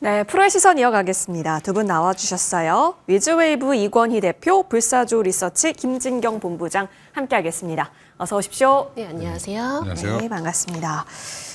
네, 프로의 시선 이어가겠습니다. 두 분 나와주셨어요. 위즈웨이브 이권희 대표, 불사조 리서치 김진경 본부장 함께하겠습니다. 어서 오십시오. 네, 안녕하세요. 안녕하세요. 네, 반갑습니다.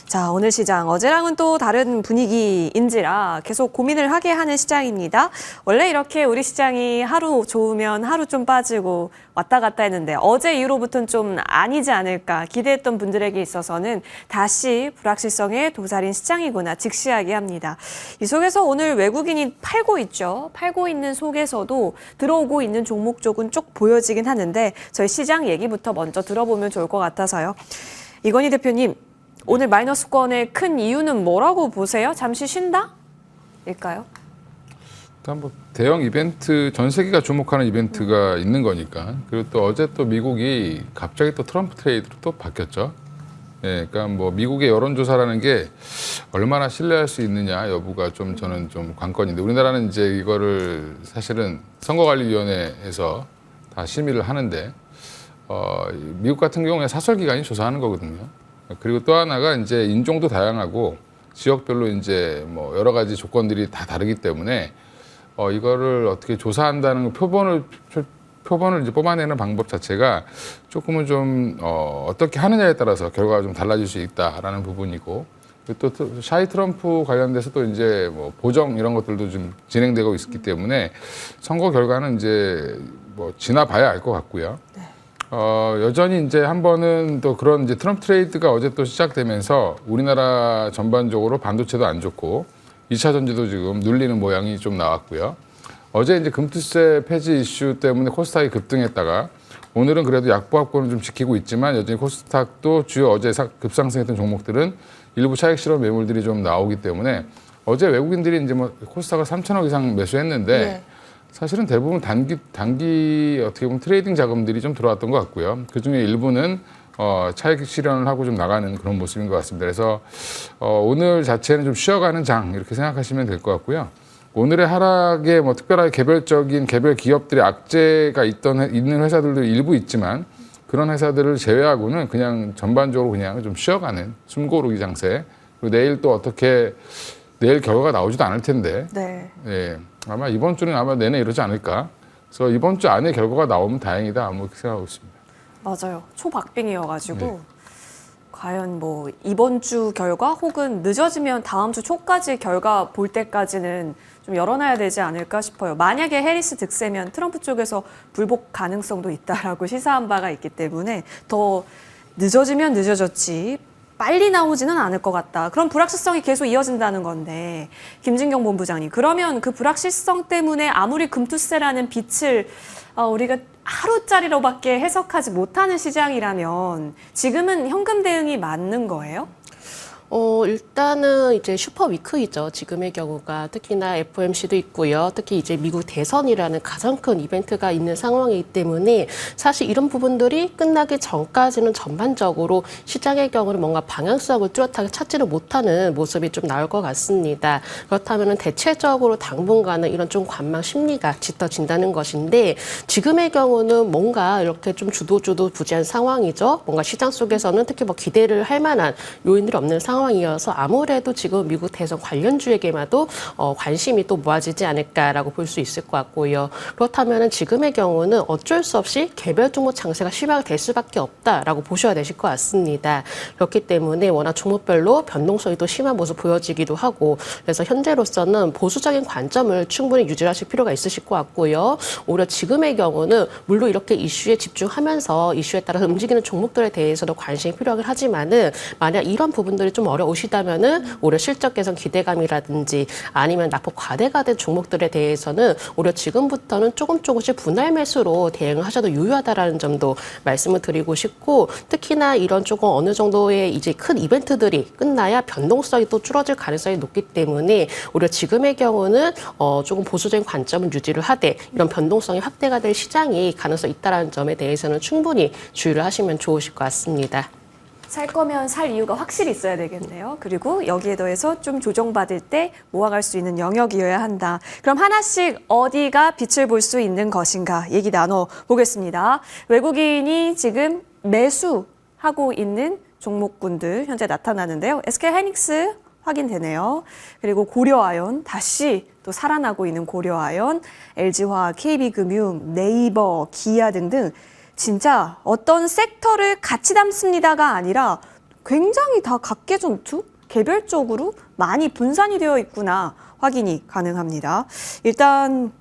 자, 오늘 시장 어제랑은 또 다른 분위기인지라 계속 고민을 하게 하는 시장입니다. 원래 이렇게 우리 시장이 하루 좋으면 하루 좀 빠지고 왔다 갔다 했는데 어제 이후로부터는 좀 아니지 않을까 기대했던 분들에게 있어서는 다시 불확실성에 도사린 시장이구나 직시하게 합니다. 이 속에서 오늘 외국인이 팔고 있죠. 팔고 있는 속에서도 들어오고 있는 종목 쪽은 쭉 보여지긴 하는데 저희 시장 얘기부터 먼저 들어보면 좋을 것 같아서요. 이건희 대표님. 오늘 마이너스권의 큰 이유는 뭐라고 보세요? 잠시 쉰다? 일까요? 일단 뭐 대형 이벤트, 전 세계가 주목하는 이벤트가 있는 거니까. 그리고 또 어제 또 미국이 갑자기 또 트럼프 트레이드로 또 바뀌었죠. 예, 그러니까 뭐 미국의 여론조사라는 게 얼마나 신뢰할 수 있느냐 여부가 좀 저는 좀 관건인데 우리나라는 이제 이거를 사실은 선거관리위원회에서 다 심의를 하는데 미국 같은 경우에 사설기관이 조사하는 거거든요. 그리고 또 하나가 이제 인종도 다양하고 지역별로 이제 뭐 여러 가지 조건들이 다 다르기 때문에 이거를 어떻게 조사한다는 표본을 이제 뽑아내는 방법 자체가 조금은 좀 어떻게 하느냐에 따라서 결과가 좀 달라질 수 있다라는 부분이고 또 샤이 트럼프 관련돼서 또 이제 뭐 보정 이런 것들도 좀 진행되고 있기 때문에 선거 결과는 이제 뭐 지나봐야 알 것 같고요. 네. 여전히 이제 한 번은 또 그런 이제 트럼프 트레이드가 어제 또 시작되면서 우리나라 전반적으로 반도체도 안 좋고 2차 전지도 지금 눌리는 모양이 좀 나왔고요. 어제 이제 금투세 폐지 이슈 때문에 코스닥이 급등했다가 오늘은 그래도 약보합권을 좀 지키고 있지만 여전히 코스닥도 주요 어제 급상승했던 종목들은 일부 차익 실현 매물들이 좀 나오기 때문에 어제 외국인들이 이제 뭐 코스닥을 3천억 이상 매수했는데 네. 사실은 대부분 단기 어떻게 보면 트레이딩 자금들이 좀 들어왔던 것 같고요. 그중에 일부는 차익 실현을 하고 좀 나가는 그런 모습인 것 같습니다. 그래서 오늘 자체는 좀 쉬어가는 장 이렇게 생각하시면 될 것 같고요. 오늘의 하락에 뭐 특별하게 개별 기업들의 악재가 있는 회사들도 일부 있지만 그런 회사들을 제외하고는 그냥 전반적으로 그냥 좀 쉬어가는 숨고르기 장세. 그리고 내일 또 어떻게 내일 결과가 나오지도 않을 텐데. 네. 예. 아마 이번 주는 아마 내내 이러지 않을까. 그래서 이번 주 안에 결과가 나오면 다행이다. 뭐 그렇게 생각하고 있습니다. 맞아요. 초박빙이어가지고 네. 과연 뭐 이번 주 결과 혹은 늦어지면 다음 주 초까지 결과 볼 때까지는 좀 열어놔야 되지 않을까 싶어요. 만약에 해리스 득세면 트럼프 쪽에서 불복 가능성도 있다라고 시사한 바가 있기 때문에 더 늦어지면 늦어졌지 빨리 나오지는 않을 것 같다. 그럼 불확실성이 계속 이어진다는 건데 김진경 본부장님 그러면 그 불확실성 때문에 아무리 금투세라는 빛을 우리가 하루짜리로밖에 해석하지 못하는 시장이라면 지금은 현금 대응이 맞는 거예요? 일단은 이제 슈퍼 위크이죠. 지금의 경우가 특히나 FOMC도 있고요. 특히 이제 미국 대선이라는 가장 큰 이벤트가 있는 상황이기 때문에 사실 이런 부분들이 끝나기 전까지는 전반적으로 시장의 경우는 뭔가 방향성을 뚜렷하게 찾지를 못하는 모습이 좀 나올 것 같습니다. 그렇다면은 대체적으로 당분간은 이런 좀 관망 심리가 짙어진다는 것인데 지금의 경우는 뭔가 이렇게 좀 주도부지한 상황이죠. 뭔가 시장 속에서는 특히 뭐 기대를 할 만한 요인들이 없는 상황이어서 아무래도 지금 미국 대선 관련주에게마도 관심이 또 모아지지 않을까라고 볼 수 있을 것 같고요. 그렇다면 지금의 경우는 어쩔 수 없이 개별 종목 장세가 심하게 될 수밖에 없다라고 보셔야 되실 것 같습니다. 그렇기 때문에 워낙 종목별로 변동성이 또 심한 모습 보여지기도 하고 그래서 현재로서는 보수적인 관점을 충분히 유지하실 필요가 있으실 것 같고요. 오히려 지금의 경우는 물론 이렇게 이슈에 집중하면서 이슈에 따라서 움직이는 종목들에 대해서도 관심이 필요하긴 하지만은 만약 이런 부분들이 좀 어려우시다면은 오히려 실적 개선 기대감이라든지 아니면 낙폭 과대가 된 종목들에 대해서는 오히려 지금부터는 조금씩 분할 매수로 대응을 하셔도 유효하다라는 점도 말씀을 드리고 싶고 특히나 이런 조금 어느 정도의 이제 큰 이벤트들이 끝나야 변동성이 또 줄어들 가능성이 높기 때문에 오히려 지금의 경우는 조금 보수적인 관점을 유지를 하되 이런 변동성이 확대가 될 시장이 가능성이 있다는 점에 대해서는 충분히 주의를 하시면 좋으실 것 같습니다. 살 거면 살 이유가 확실히 있어야 되겠네요. 그리고 여기에 더해서 좀 조정받을 때 모아갈 수 있는 영역이어야 한다. 그럼 하나씩 어디가 빛을 볼 수 있는 것인가 얘기 나눠보겠습니다. 외국인이 지금 매수하고 있는 종목군들 현재 나타나는데요. SK 하이닉스 확인되네요. 그리고 고려아연 다시 또 살아나고 있는 고려아연, LG화학, KB금융, 네이버, 기아 등등 진짜 어떤 섹터를 같이 담습니다가 아니라 굉장히 다 각계전투, 개별적으로 많이 분산이 되어 있구나 확인이 가능합니다. 일단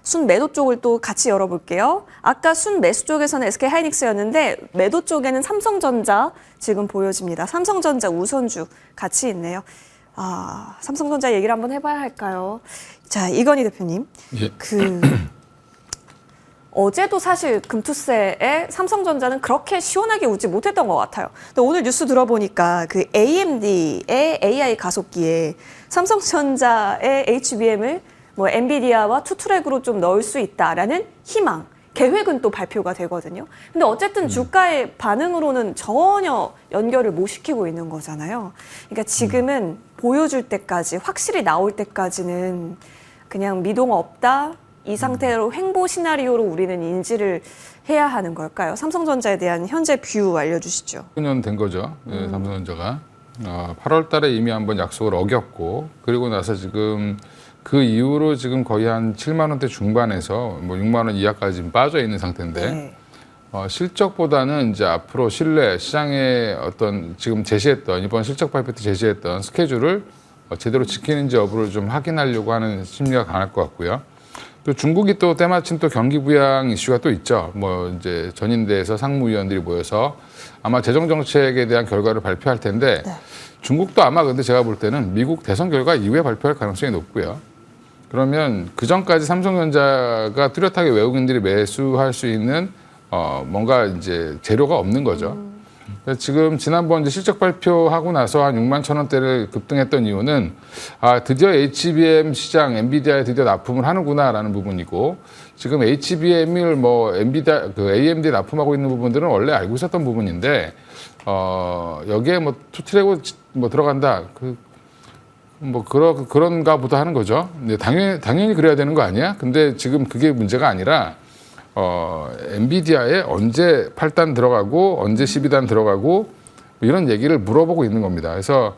순매도 쪽을 또 같이 열어볼게요. 아까 순매수 쪽에서는 SK하이닉스였는데 매도 쪽에는 삼성전자 지금 보여집니다. 삼성전자 우선주 같이 있네요. 아, 삼성전자 얘기를 한번 해봐야 할까요? 자, 이건희 대표님. 예. 어제도 사실 금투세에 삼성전자는 그렇게 시원하게 웃지 못했던 것 같아요. 근데 오늘 뉴스 들어보니까 그 AMD의 AI 가속기에 삼성전자의 HBM을 뭐 엔비디아와 투트랙으로 좀 넣을 수 있다라는 희망, 계획은 또 발표가 되거든요. 근데 어쨌든 주가의 반응으로는 전혀 연결을 못 시키고 있는 거잖아요. 그러니까 지금은 보여줄 때까지, 확실히 나올 때까지는 그냥 미동 없다, 이 상태로 횡보 시나리오로 우리는 인지를 해야 하는 걸까요? 삼성전자에 대한 현재 뷰 알려주시죠. 9년 된 거죠. 예, 삼성전자가 8월 달에 이미 한번 약속을 어겼고 그리고 나서 지금 그 이후로 지금 거의 한 7만 원대 중반에서 뭐 6만 원 이하까지 지금 빠져 있는 상태인데 네. 실적보다는 이제 앞으로 신뢰 시장에 어떤 지금 제시했던 이번 실적 발표 때 제시했던 스케줄을 제대로 지키는지 여부를 좀 확인하려고 하는 심리가 강할 것 같고요. 또 중국이 또 때마침 또 경기 부양 이슈가 또 있죠. 뭐 이제 전인대에서 상무위원들이 모여서 아마 재정 정책에 대한 결과를 발표할 텐데 네. 중국도 아마 근데 제가 볼 때는 미국 대선 결과 이후에 발표할 가능성이 높고요. 그러면 그 전까지 삼성전자가 뚜렷하게 외국인들이 매수할 수 있는 뭔가 이제 재료가 없는 거죠. 그래서 지금 지난번 이제 실적 발표하고 나서 한 6만 천 원대를 급등했던 이유는 드디어 HBM 시장 엔비디아에 드디어 납품을 하는구나라는 부분이고 지금 HBM을 뭐 엔비디아 그 AMD에 납품하고 있는 부분들은 원래 알고 있었던 부분인데 여기에 뭐 투트랙으로 뭐 들어간다 뭐 그런가 보다 하는 거죠. 근데 당연히 그래야 되는 거 아니야? 근데 지금 그게 문제가 아니라 엔비디아에 언제 8단 들어가고 언제 12단 들어가고 이런 얘기를 물어보고 있는 겁니다. 그래서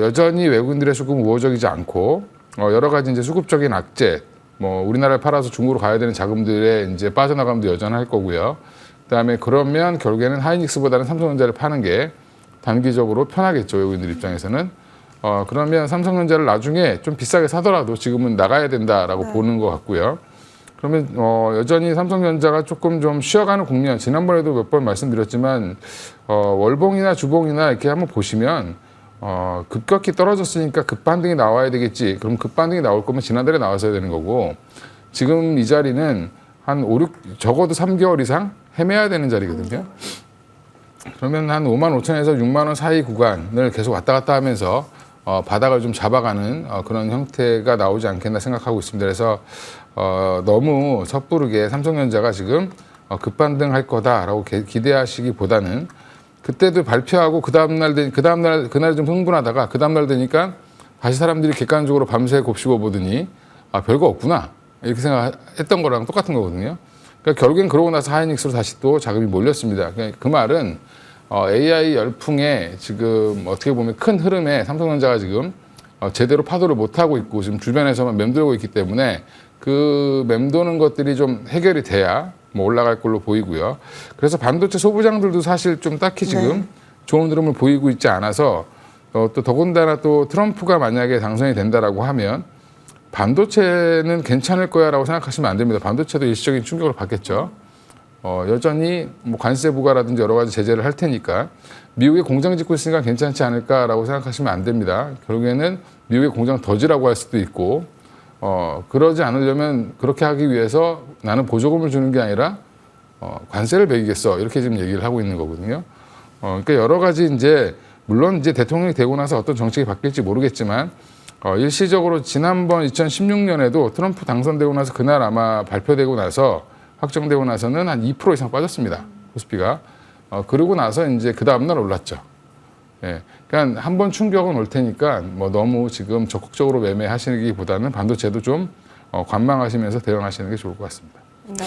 여전히 외국인들의 수급은 우호적이지 않고 여러 가지 이제 수급적인 악재, 뭐 우리나라를 팔아서 중국으로 가야 되는 자금들의 이제 빠져나감도 여전할 거고요. 그다음에 그러면 결국에는 하이닉스보다는 삼성전자를 파는 게 단기적으로 편하겠죠, 외국인들 입장에서는. 그러면 삼성전자를 나중에 좀 비싸게 사더라도 지금은 나가야 된다라고 보는 것 같고요. 그러면 여전히 삼성전자가 조금 좀 쉬어가는 국면, 지난번에도 몇 번 말씀드렸지만 월봉이나 주봉이나 이렇게 한번 보시면 급격히 떨어졌으니까 급반등이 나와야 되겠지. 그럼 급반등이 나올 거면 지난달에 나왔어야 되는 거고 지금 이 자리는 한 5, 6 적어도 3개월 이상 헤매야 되는 자리거든요. 그러면 한 5만 5천에서 6만 원 사이 구간을 계속 왔다 갔다 하면서 바닥을 좀 잡아가는 그런 형태가 나오지 않겠나 생각하고 있습니다. 그래서 너무 섣부르게 삼성전자가 지금 급반등할 거다라고 기대하시기보다는 그때도 발표하고 그날이 좀 흥분하다가 그 다음날 되니까 다시 사람들이 객관적으로 밤새 곱씹어 보더니 별거 없구나 이렇게 생각했던 거랑 똑같은 거거든요. 그러니까 결국엔 그러고 나서 하이닉스로 다시 또 자금이 몰렸습니다. 그러니까 그 말은 AI 열풍에 지금 어떻게 보면 큰 흐름에 삼성전자가 지금 제대로 파도를 못하고 있고 지금 주변에서만 맴돌고 있기 때문에 그 맴도는 것들이 좀 해결이 돼야 뭐 올라갈 걸로 보이고요. 그래서 반도체 소부장들도 사실 좀 딱히 지금 좋은 흐름을 보이고 있지 않아서 또 더군다나 또 트럼프가 만약에 당선이 된다라고 하면 반도체는 괜찮을 거야라고 생각하시면 안 됩니다. 반도체도 일시적인 충격을 받겠죠. 여전히 뭐 관세 부과라든지 여러 가지 제재를 할 테니까 미국에 공장 짓고 있으니까 괜찮지 않을까라고 생각하시면 안 됩니다. 결국에는 미국에 공장 더 지라고 할 수도 있고 그러지 않으려면 그렇게 하기 위해서 나는 보조금을 주는 게 아니라 관세를 매기겠어 이렇게 지금 얘기를 하고 있는 거거든요. 그러니까 여러 가지 이제 물론 이제 대통령이 되고 나서 어떤 정책이 바뀔지 모르겠지만 일시적으로 지난번 2016년에도 트럼프 당선되고 나서 그날 아마 발표되고 나서 확정되고 나서는 한 2% 이상 빠졌습니다. 코스피가. 그러고 나서 이제 그 다음날 올랐죠. 예. 그러니까 한 번 충격은 올 테니까 뭐 너무 지금 적극적으로 매매하시기보다는 반도체도 좀 관망하시면서 대응하시는 게 좋을 것 같습니다. 네.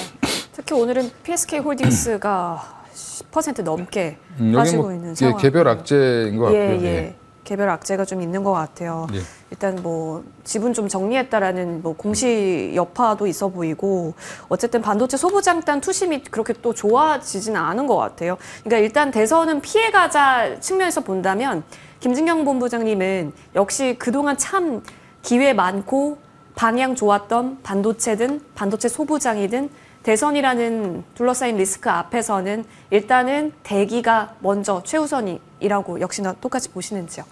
특히 오늘은 PSK 홀딩스가 10% 넘게 여기 빠지고 뭐 있는 상황. 개별 악재인 것 같고요. 예. 예. 개별 악재가 좀 있는 것 같아요. 예. 일단 뭐 지분 좀 정리했다라는 뭐 공시 여파도 있어 보이고 어쨌든 반도체 소부장단 투심이 그렇게 또 좋아지지는 않은 것 같아요. 그러니까 일단 대선은 피해가자 측면에서 본다면 김진경 본부장님은 역시 그동안 참 기회 많고 방향 좋았던 반도체든 반도체 소부장이든 대선이라는 둘러싸인 리스크 앞에서는 일단은 대기가 먼저 최우선이라고 역시나 똑같이 보시는지요?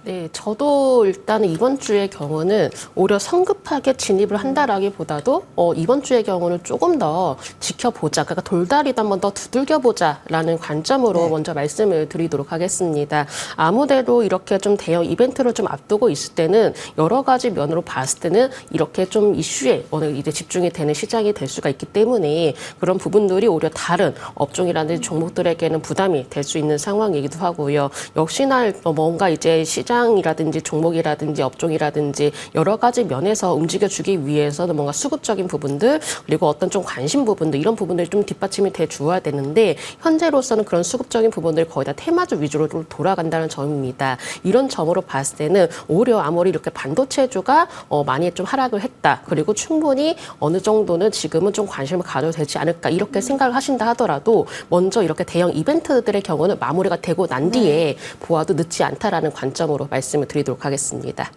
네, 저도 일단은 이번 주의 경우는 오히려 성급하게 진입을 한다라기보다도 이번 주의 경우는 조금 더 지켜보자, 그러니까 돌다리도 한번 더 두들겨보자라는 관점으로 네. 먼저 말씀을 드리도록 하겠습니다. 아무래도 이렇게 좀 대형 이벤트를 좀 앞두고 있을 때는 여러 가지 면으로 봤을 때는 이렇게 좀 이슈에 오늘 이제 집중이 되는 시장이 될 수가 있기 때문에 그런 부분들이 오히려 다른 업종이라든지 종목들에게는 부담이 될 수 있는 상황이기도 하고요. 역시나 뭔가 이제 시장이라든지 종목이라든지 업종이라든지 여러 가지 면에서 움직여주기 위해서는 뭔가 수급적인 부분들 그리고 어떤 좀 관심 부분들 이런 부분들이 좀 뒷받침이 돼 주어야 되는데 현재로서는 그런 수급적인 부분들이 거의 다 테마주 위주로 돌아간다는 점입니다. 이런 점으로 봤을 때는 오히려 아무리 이렇게 반도체주가 많이 좀 하락을 했다. 그리고 충분히 어느 정도는 지금은 좀 관심을 가져도 되지 않을까 이렇게 생각을 하신다 하더라도 먼저 이렇게 대형 이벤트들의 경우는 마무리가 되고 난 뒤에 보아도 늦지 않다라는 관점으로 말씀을 드리도록 하겠습니다.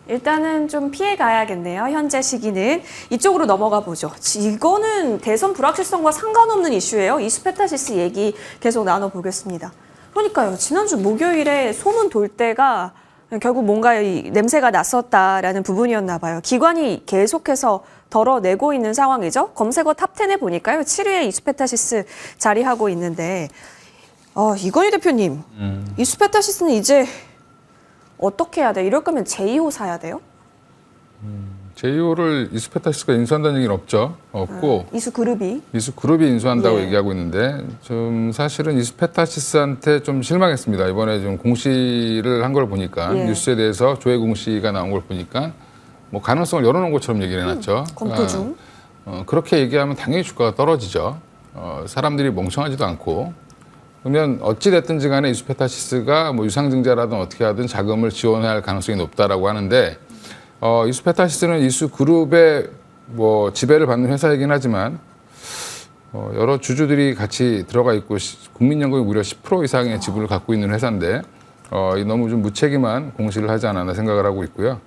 일단은 좀 피해 가야겠네요. 현재 시기는. 이쪽으로 넘어가 보죠. 이거는 대선 불확실성과 상관없는 이슈예요. 이수페타시스 얘기 계속 나눠보겠습니다. 그러니까요. 지난주 목요일에 소문 돌 때가 결국 뭔가 이 냄새가 났었다라는 부분이었나 봐요. 기관이 계속해서 덜어내고 있는 상황이죠. 검색어 탑10에 보니까요. 7위에 이수페타시스 자리하고 있는데 이건희 대표님, 이수페타시스는 이제 어떻게 해야 돼요? 이럴 거면 제2호 사야 돼요? 제2호를 이수페타시스가 인수한다는 얘기는 없고 이수그룹이. 이수그룹이 인수한다고 예. 얘기하고 있는데 좀 사실은 이수페타시스한테 좀 실망했습니다. 이번에 좀 공시를 한 걸 보니까 예. 뉴스에 대해서 조회 공시가 나온 걸 보니까 뭐 가능성을 열어놓은 것처럼 얘기를 해놨죠. 검토 중. 그렇게 얘기하면 당연히 주가가 떨어지죠. 사람들이 멍청하지도 않고. 그러면 어찌됐든지 간에 이수페타시스가 뭐 유상증자라든 어떻게 하든 자금을 지원해야 할 가능성이 높다라고 하는데 이수페타시스는 이수그룹의 뭐 지배를 받는 회사이긴 하지만 여러 주주들이 같이 들어가 있고 국민연금이 무려 10% 이상의 지분을 갖고 있는 회사인데 너무 좀 무책임한 공시를 하지 않았나 생각을 하고 있고요.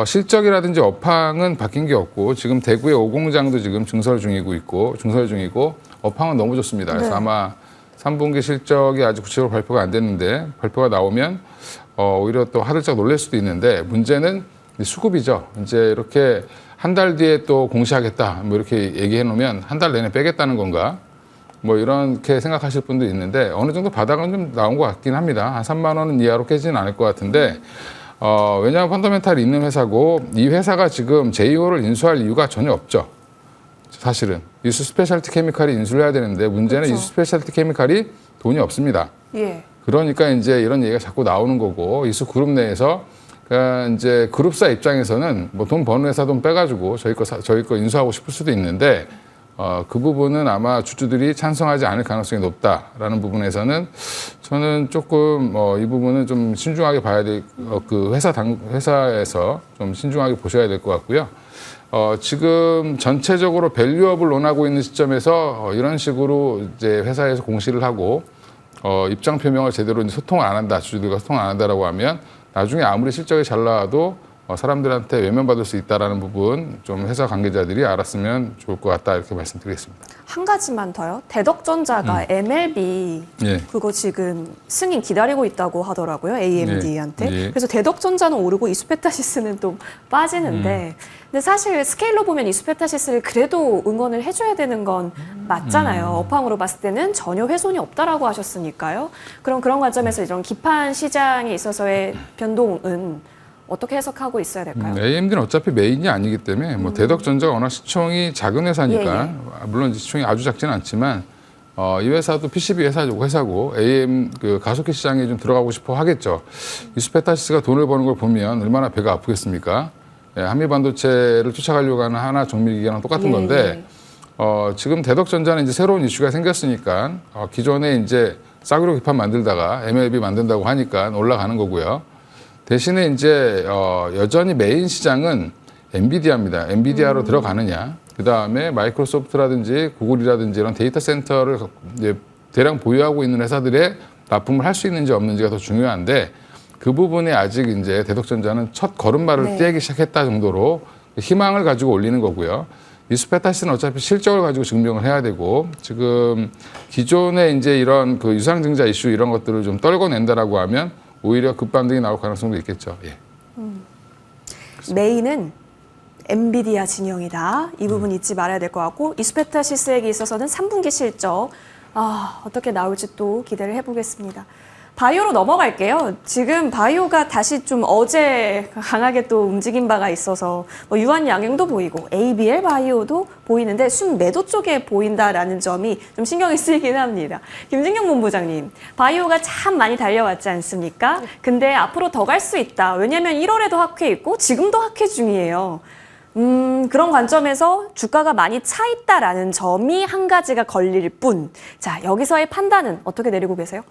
실적이라든지 업황은 바뀐 게 없고 지금 대구의 5공장도 지금 증설 중이고 업황은 너무 좋습니다. 그래서 네. 아마 3분기 실적이 아직 구체적으로 발표가 안 됐는데 발표가 나오면 오히려 또 화들짝 놀랄 수도 있는데 문제는 수급이죠. 이제 이렇게 한 달 뒤에 또 공시하겠다 뭐 이렇게 얘기해 놓으면 한 달 내내 빼겠다는 건가 뭐 이렇게 생각하실 분도 있는데 어느 정도 바닥은 좀 나온 것 같긴 합니다. 한 3만 원 이하로 깨지는 않을 것 같은데 왜냐하면 펀더멘탈이 있는 회사고 이 회사가 지금 제2호를 인수할 이유가 전혀 없죠. 사실은 이수 스페셜티 케미칼이 인수를 해야 되는데 문제는 그렇죠. 이수 스페셜티 케미칼이 돈이 없습니다. 예. 그러니까 이제 이런 얘기가 자꾸 나오는 거고 이수 그룹 내에서 그러니까 이제 그룹사 입장에서는 뭐 돈 버는 회사 돈 빼가지고 저희 거 인수하고 싶을 수도 있는데 그 부분은 아마 주주들이 찬성하지 않을 가능성이 높다라는 부분에서는 저는 조금 이 부분은 좀 신중하게 봐야 될 그 회사에서 좀 신중하게 보셔야 될 것 같고요. 지금 전체적으로 밸류업을 논하고 있는 시점에서 이런 식으로 이제 회사에서 공시를 하고 입장 표명을 제대로 이제 소통을 안 한다, 주주들과 소통을 안 한다라고 하면 나중에 아무리 실적이 잘 나와도 사람들한테 외면받을 수 있다라는 부분 좀 회사 관계자들이 알았으면 좋을 것 같다 이렇게 말씀드리겠습니다. 한 가지만 더요. 대덕전자가 MLB 예. 그거 지금 승인 기다리고 있다고 하더라고요. AMD한테. 예. 그래서 대덕전자는 오르고 이수페타시스는 또 빠지는데 근데 사실 스케일로 보면 이수페타시스를 그래도 응원을 해줘야 되는 건 맞잖아요. 업황으로 봤을 때는 전혀 훼손이 없다라고 하셨으니까요. 그럼 그런 관점에서 이런 기판 시장에 있어서의 변동은 어떻게 해석하고 있어야 될까요? AMD는 어차피 메인이 아니기 때문에 뭐 대덕전자가 워낙 시총이 작은 회사니까 물론 시총이 아주 작지는 않지만 이 회사도 PCB 회사고 AM 그 가속기 시장에 좀 들어가고 싶어 하겠죠. 이수페타시스가 돈을 버는 걸 보면 얼마나 배가 아프겠습니까? 한미 반도체를 쫓아가려고 하는 하나 정밀기계랑 똑같은 건데 지금 대덕전자는 이제 새로운 이슈가 생겼으니까 기존에 이제 싸구려 기판 만들다가 MLB 만든다고 하니까 올라가는 거고요. 대신에 이제 여전히 메인 시장은 엔비디아입니다. 엔비디아로 들어가느냐, 그 다음에 마이크로소프트라든지 구글이라든지 이런 데이터 센터를 이제 대량 보유하고 있는 회사들의 납품을 할 수 있는지 없는지가 더 중요한데 그 부분에 아직 이제 대덕전자는 첫 걸음마를 네. 떼기 시작했다 정도로 희망을 가지고 올리는 거고요. 이스페타스는 어차피 실적을 가지고 증명을 해야 되고 지금 기존의 이제 이런 그 유상증자 이슈 이런 것들을 좀 떨궈낸다라고 하면 오히려 급반등이 나올 가능성도 있겠죠. 예. 메인은 엔비디아 진영이다. 이 부분 잊지 말아야 될 것 같고 이스페타시스에게 있어서는 3분기 실적 어떻게 나올지 또 기대를 해보겠습니다. 바이오로 넘어갈게요. 지금 바이오가 다시 좀 어제 강하게 또 움직인 바가 있어서 뭐 유한 양행도 보이고 ABL 바이오도 보이는데 순매도 쪽에 보인다라는 점이 좀 신경이 쓰이긴 합니다. 김진경 본부장님, 바이오가 참 많이 달려왔지 않습니까? 근데 앞으로 더 갈 수 있다. 왜냐하면 1월에도 학회 있고 지금도 학회 중이에요. 그런 관점에서 주가가 많이 차 있다라는 점이 한 가지가 걸릴 뿐. 자, 여기서의 판단은 어떻게 내리고 계세요?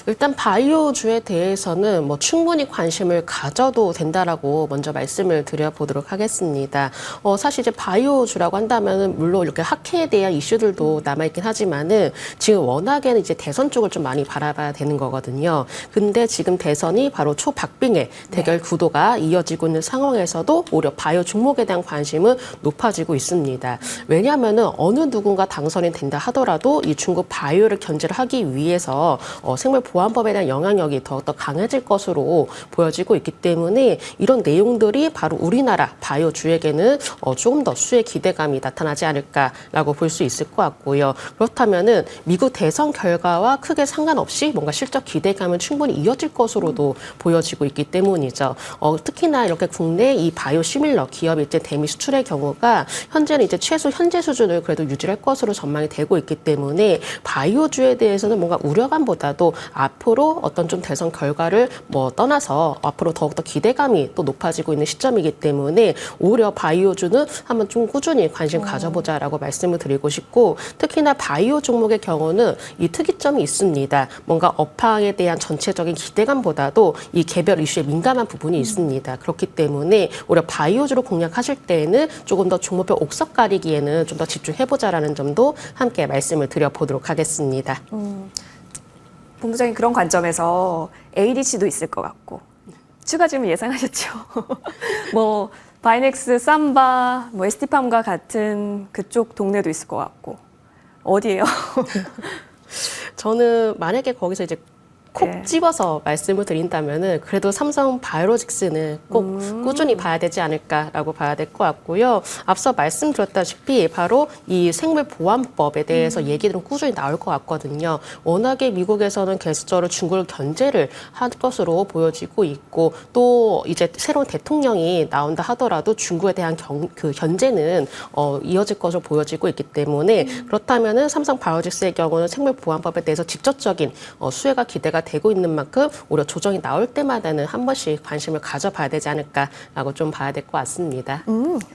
일단 바이오주에 대해서는 뭐 충분히 관심을 가져도 된다라고 먼저 말씀을 드려보도록 하겠습니다. 사실 이제 바이오주라고 한다면은 물론 이렇게 학회에 대한 이슈들도 남아있긴 하지만은 지금 워낙에는 이제 대선 쪽을 좀 많이 바라봐야 되는 거거든요. 근데 지금 대선이 바로 초박빙의 대결 구도가 이어지고 있는 상황에서도 오히려 바이오 종목에 대한 관심은 높아지고 있습니다. 왜냐하면은 어느 누군가 당선이 된다 하더라도 이 중국 바이오를 견제를 하기 위해서 생물보안법에 대한 영향력이 더욱더 강해질 것으로 보여지고 있기 때문에 이런 내용들이 바로 우리나라 바이오주에게는 조금 더 수혜 기대감이 나타나지 않을까라고 볼 수 있을 것 같고요. 그렇다면은 미국 대선 결과와 크게 상관없이 뭔가 실적 기대감은 충분히 이어질 것으로도 보여지고 있기 때문이죠. 특히나 이렇게 국내 이 바이오 시밀러 기업이 이제 대미 수출의 경우가 현재는 이제 최소 현재 수준을 그래도 유지할 것으로 전망이 되고 있기 때문에 바이오주에 대해서는 뭔가 우려감보다도 앞으로 어떤 좀 대선 결과를 뭐 떠나서 앞으로 더욱더 기대감이 또 높아지고 있는 시점이기 때문에 오히려 바이오주는 한번 좀 꾸준히 관심 가져보자라고 말씀을 드리고 싶고 특히나 바이오 종목의 경우는 이 특이점이 있습니다. 뭔가 업황에 대한 전체적인 기대감보다도 이 개별 이슈에 민감한 부분이 있습니다. 그렇기 때문에 오히려 바이오주로 공략하실 때에는 조금 더 종목별 옥석 가리기에는 좀 더 집중해보자라는 점도 함께 말씀을 드려보도록 하겠습니다. 본부장님 그런 관점에서 ADC도 있을 것 같고 추가 질문 예상하셨죠? 뭐 바이넥스, 삼바, 뭐 ST팜과 같은 그쪽 동네도 있을 것 같고 어디예요? 저는 만약에 거기서 이제 콕 네. 집어서 말씀을 드린다면은 그래도 삼성 바이오로직스는 꼭 꾸준히 봐야 되지 않을까라고 봐야 될 것 같고요. 앞서 말씀드렸다시피 바로 이 생물보안법에 대해서 얘기들은 꾸준히 나올 것 같거든요. 워낙에 미국에서는 계속적으로 중국을 견제를 할 것으로 보여지고 있고 또 이제 새로운 대통령이 나온다 하더라도 중국에 대한 그 견제는 이어질 것으로 보여지고 있기 때문에 그렇다면은 삼성 바이오로직스의 경우는 생물보안법에 대해서 직접적인 수혜가 기대가 되고 있는 만큼 오히려 조정이 나올 때마다는 한 번씩 관심을 가져봐야 되지 않을까라고 좀 봐야 될 것 같습니다.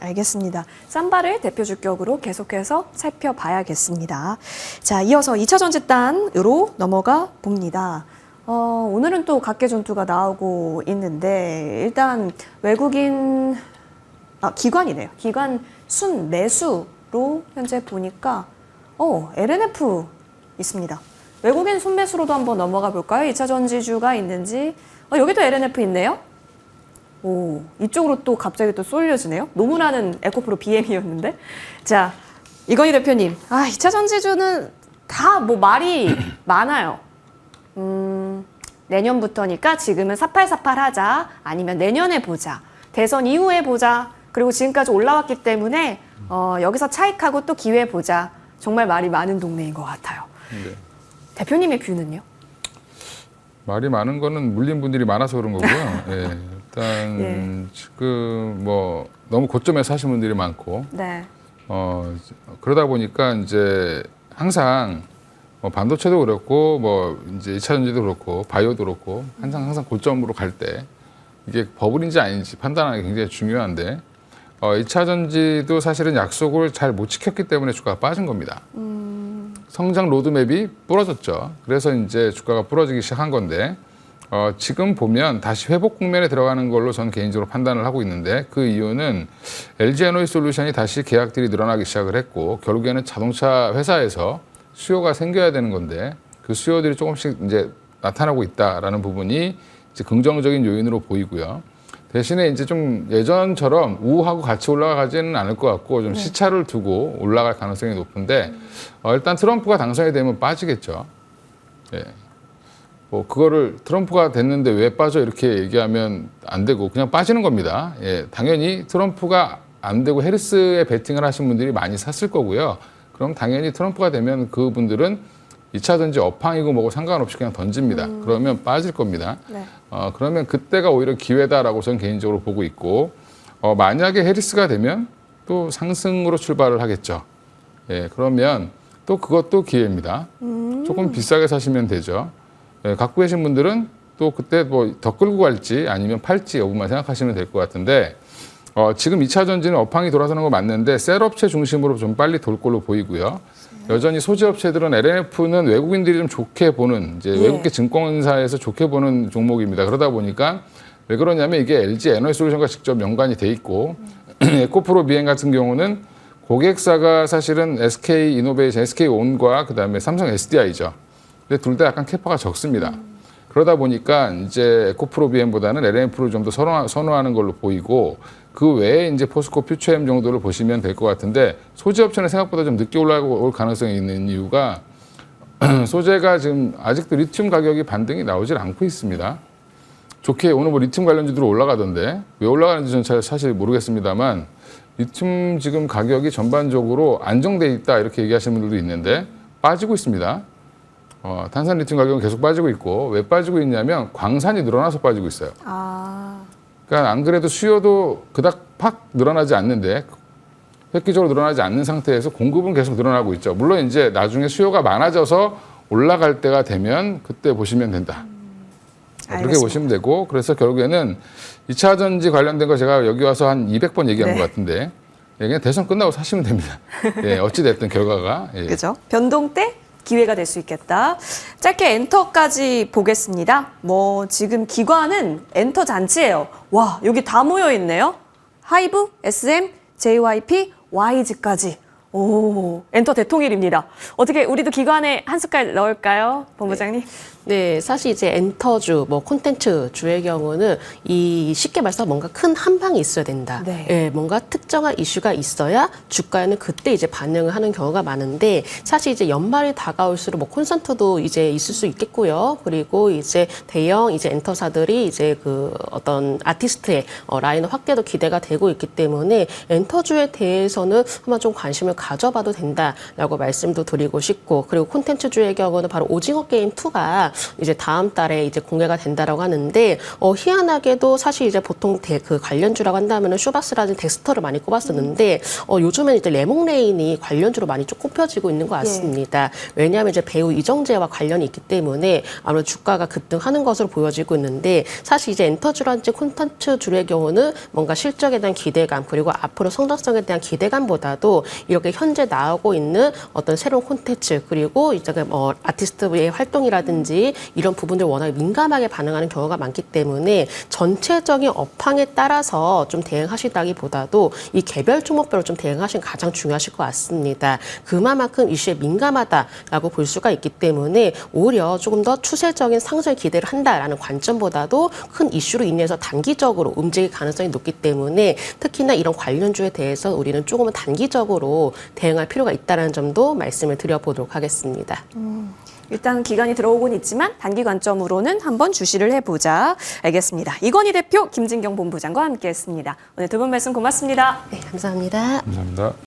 알겠습니다. 삼바를 대표 주격으로 계속해서 살펴봐야겠습니다. 자, 이어서 2차 전지단으로 넘어가 봅니다. 오늘은 또 각계 전투가 나오고 있는데 일단 외국인 기관이네요. 기관 순 매수로 현재 보니까 LNF 있습니다. 외국인 순매수로도 한번 넘어가 볼까요? 2차 전지주가 있는지. 여기도 LNF 있네요. 오, 이쪽으로 또 갑자기 또 쏠려지네요. 노무라는 에코프로 BM이었는데. 자, 이건희 대표님. 2차 전지주는 다 뭐 말이 많아요. 내년부터니까 지금은 사팔사팔 하자. 아니면 내년에 보자. 대선 이후에 보자. 그리고 지금까지 올라왔기 때문에 여기서 차익하고 또 기회 보자. 정말 말이 많은 동네인 것 같아요. 네. 대표님의 뷰는요? 말이 많은 거는 물린 분들이 많아서 그런 거고요. 예, 일단 지금 뭐 너무 고점에서 하신 분들이 많고, 네. 그러다 보니까 이제 항상 뭐 반도체도 그렇고 뭐 이제 2차 전지도 그렇고 바이오도 그렇고 항상 고점으로 갈 때 이게 버블인지 아닌지 판단하는 게 굉장히 중요한데 2차 전지도 사실은 약속을 잘 못 지켰기 때문에 주가가 빠진 겁니다. 성장 로드맵이 부러졌죠. 그래서 이제 주가가 부러지기 시작한 건데 지금 보면 다시 회복 국면에 들어가는 걸로 저는 개인적으로 판단을 하고 있는데 그 이유는 LG 에너지솔루션이 다시 계약들이 늘어나기 시작을 했고 결국에는 자동차 회사에서 수요가 생겨야 되는 건데 그 수요들이 조금씩 이제 나타나고 있다라는 부분이 이제 긍정적인 요인으로 보이고요. 대신에 이제 좀 예전처럼 우하고 같이 올라가지는 않을 것 같고 좀 시차를 두고 올라갈 가능성이 높은데 일단 트럼프가 당선이 되면 빠지겠죠. 예. 뭐 그거를 트럼프가 됐는데 왜 빠져 이렇게 얘기하면 안 되고 그냥 빠지는 겁니다. 예, 당연히 트럼프가 안 되고 해리스에 베팅을 하신 분들이 많이 샀을 거고요. 그럼 당연히 트럼프가 되면 그분들은 2차든지 업황이고 뭐고 상관없이 그냥 던집니다. 그러면 빠질 겁니다. 네. 그러면 그때가 오히려 기회다라고 저는 개인적으로 보고 있고 만약에 해리스가 되면 또 상승으로 출발을 하겠죠. 예, 그러면 또 그것도 기회입니다. 조금 비싸게 사시면 되죠. 예, 갖고 계신 분들은 또 그때 뭐 더 끌고 갈지 아니면 팔지 여부만 생각하시면 될 것 같은데 지금 2차 전지는 업황이 돌아서는 거 맞는데 셀업체 중심으로 좀 빨리 돌 걸로 보이고요. 여전히 소재 업체들은 LNF는 외국인들이 좀 좋게 보는 이제 예. 외국계 증권사에서 좋게 보는 종목입니다. 그러다 보니까 왜 그러냐면 이게 LG 에너지솔루션과 직접 연관이 돼 있고 에코프로 비행 같은 경우는 고객사가 사실은 SK 이노베이션, SK 온과 그다음에 삼성 SDI죠. 근데 둘 다 약간 캐파가 적습니다. 그러다 보니까 이제 에코프로 비행보다는 LNF를 좀 더 선호하는 걸로 보이고 그 외에 이제 포스코 퓨처엠 정도를 보시면 될 것 같은데 소재 업체는 생각보다 좀 늦게 올라올 가능성이 있는 이유가 소재가 지금 아직도 리튬 가격이 반등이 나오질 않고 있습니다. 좋게 오늘 뭐 리튬 관련주들이 올라가던데 왜 올라가는지 저는 사실 모르겠습니다만 리튬 지금 가격이 전반적으로 안정돼 있다 이렇게 얘기하시는 분들도 있는데 빠지고 있습니다. 탄산 리튬 가격은 계속 빠지고 있고 왜 빠지고 있냐면 광산이 늘어나서 빠지고 있어요. 그러니까 안 그래도 수요도 그닥 팍 늘어나지 않는데 획기적으로 늘어나지 않는 상태에서 공급은 계속 늘어나고 있죠. 물론 이제 나중에 수요가 많아져서 올라갈 때가 되면 그때 보시면 된다. 그렇게 알겠습니다. 보시면 되고 그래서 결국에는 2차 전지 관련된 거 제가 여기 와서 한 200번 얘기한 네. 것 같은데 그냥 대선 끝나고 사시면 됩니다. 예, 어찌 됐든 결과가. 예. 그죠? 변동 때 기회가 될 수 있겠다. 짧게 엔터까지 보겠습니다. 뭐 지금 기관은 엔터 잔치예요. 와, 여기 다 모여 있네요. 하이브, SM, JYP, YG까지. 오, 엔터 대통일입니다. 어떻게 우리도 기관에 한 숟갈 넣을까요, 본부장님? 네, 사실 이제 엔터주, 뭐 콘텐츠 주의 경우는 이 쉽게 말해서 뭔가 큰 한방이 있어야 된다. 네. 예, 뭔가 특정한 이슈가 있어야 주가에는 그때 이제 반응을 하는 경우가 많은데 사실 이제 연말이 다가올수록 뭐 콘서트도 이제 있을 수 있겠고요. 그리고 이제 대형 이제 엔터사들이 이제 그 어떤 아티스트의 라인업 확대도 기대가 되고 있기 때문에 엔터주에 대해서는 한번 좀 관심을 가져봐도 된다라고 말씀도 드리고 싶고 그리고 콘텐츠주의 경우는 바로 오징어 게임 2가 이제 다음 달에 이제 공개가 된다라고 하는데 희한하게도 사실 이제 보통 그 관련주라고 한다면은 쇼박스라든지 덱스터를 많이 꼽았었는데 요즘엔 이제 레몽레인이 관련주로 많많이 좀 꼽혀지고 있는 것 같습니다. 왜냐하면 이제 배우 이정재와 관련이 있기 때문에 아무래도 주가가 급등하는 것으로 보여지고 있는데 사실 이제 엔터주라든지 콘텐츠주의 경우는 뭔가 실적에 대한 기대감 그리고 앞으로 성장성에 대한 기대감보다도 이렇게 현재 나오고 있는 어떤 새로운 콘텐츠 그리고 이제 아티스트의 활동이라든지 이런 부분들 워낙 민감하게 반응하는 경우가 많기 때문에 전체적인 업황에 따라서 좀 대응하시다기보다도 이 개별 종목별로 좀 대응하시는 게 가장 중요하실 것 같습니다. 그만큼 이슈에 민감하다라고 볼 수가 있기 때문에 오히려 조금 더 추세적인 상승을 기대를 한다라는 관점보다도 큰 이슈로 인해서 단기적으로 움직일 가능성이 높기 때문에 특히나 이런 관련주에 대해서 우리는 조금은 단기적으로 대응할 필요가 있다는 점도 말씀을 드려보도록 하겠습니다. 일단 기간이 들어오곤 있지만 단기 관점으로는 한번 주시를 해보자. 알겠습니다. 이건희 대표, 김진경 본부장과 함께했습니다. 오늘 두 분 말씀 고맙습니다. 네, 감사합니다. 감사합니다.